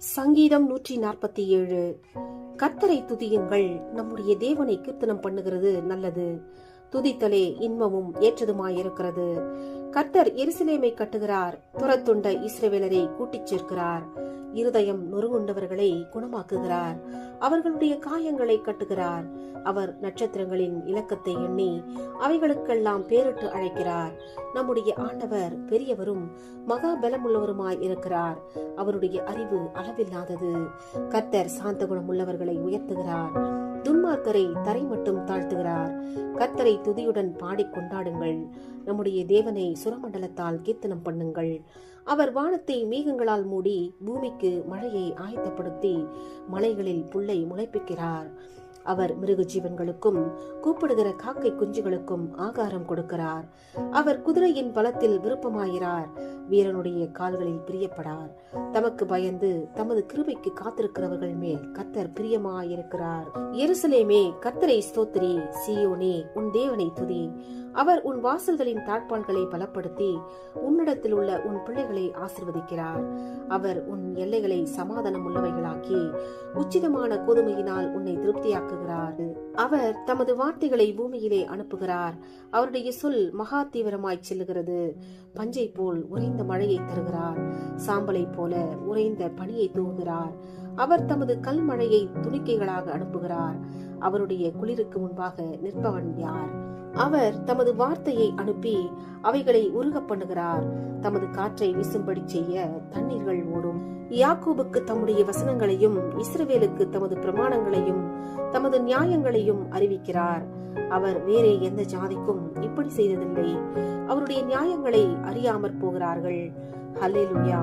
சங்கீதம் 147. கர்த்தரை துதியுங்கள், நம்முடைய தேவனை கீர்த்தனம் பண்ணுகிறது நல்லது. துதித்தலே இன்பமும் ஏற்றதுமாயிருக்கிறது. கர்த்தர் எருசலேமை கட்டுகிறார், துரத்துண்ட இஸ்ரவேலரை கூட்டிச் சேர்க்கிறார். இருதயம் நொறுங்குண்டவர்களை குணமாக்குகிறார், அவர்களுடைய காயங்களை கட்டுகிறார். அவர் நட்சத்திரங்களின் இலக்கத்தை எண்ணி அவைகளுக்கெல்லாம் பேரிட்டு அழைக்கிறார். நம்முடைய ஆண்டவர் பெரியவரும் மகா பலமுள்ளவருமாய் இருக்கிறார். அவருடைய அறிவு அளவில்லாதது. கர்த்தர் சாந்த குணம் உள்ளவர்களை உயர்த்துகிறார், துன்மார்க்கரை தரை மட்டும் தாழ்த்துகிறார். கர்த்தரை துதியுடன் பாடி கொண்டாடுங்கள், நம்முடைய தேவனை சுரமண்டலத்தால் கீர்த்தனம் பண்ணுங்கள். அவர் வானத்தை மேகங்களால் மூடி பூமிக்கு மழையை ஆயத்தப்படுத்தி மலைகளில் புல்லை முளைப்பிக்கிறார். அவர் மிருக ஜீவன்களுக்கும் கூப்பிடுகிற காக்கை குஞ்சுகளுக்கும் ஆகாரம் கொடுக்கிறார். அவர் குதிரையின் பலத்தில் விருப்பமாயிறார், வீரனுடைய கால்களில் பிரியப்படார். தமக்கு பயந்து தமது கிருபைக்கு காத்திருக்கிறவர்கள் மேல் கர்த்தர் பிரியமாயிருக்கிறார். எருசலேமே, கர்த்தரை ஸ்தோத்திரி. சீயோனே, உன் தேவனை துதி. அவர் உன் வாசல்களின் தாழ்பாள்களை பலப்படுத்தி உன்னிடத்தில் உள்ள உன் பிள்ளைகளை ஆசிர்வதிக்கிறார். அவர் உன் எல்லைகளை சமாதானம் உள்ளவைகளாக்கி உச்சிதமான கோதுமையினால் உன்னை திருப்தியாக்குகிறார். அவர் தமது வார்த்தைகளை பூமியிலே அனுப்புகிறார். அவருடைய சொல் மகா தீவிரமாய் செல்லுகிறது. பஞ்சை போல் உறைந்த மழையை தருகிறார், சாம்பலை போல உறைந்த பனியை தூவுகிறார். அவர் தமது கல் மழையை துணிக்கைகளாக அனுப்புகிறார். அவருடைய குளிருக்கு முன்பாக நிற்பவன் யார்? அவர் தமது வார்த்தையை அனுப்பி அவைகளை உருக பண்ணுகிறார். தமது காற்றை வீசும்படி செய்ய தண்ணீர்கள் ஓடும். யாக்கோபுக்கு தம்முடைய வசனங்களையும் இஸ்ரவேலுக்கு தமது பிரமாணங்களையும் தமது நியாயங்களையும் அறிவிக்கிறார். அவர் வேறே எந்த ஜாதிக்கும் இப்படி செய்ததில்லை. அவருடைய நியாயங்களை அறியாமற் போகிறார்கள். ஹல்லேலூயா,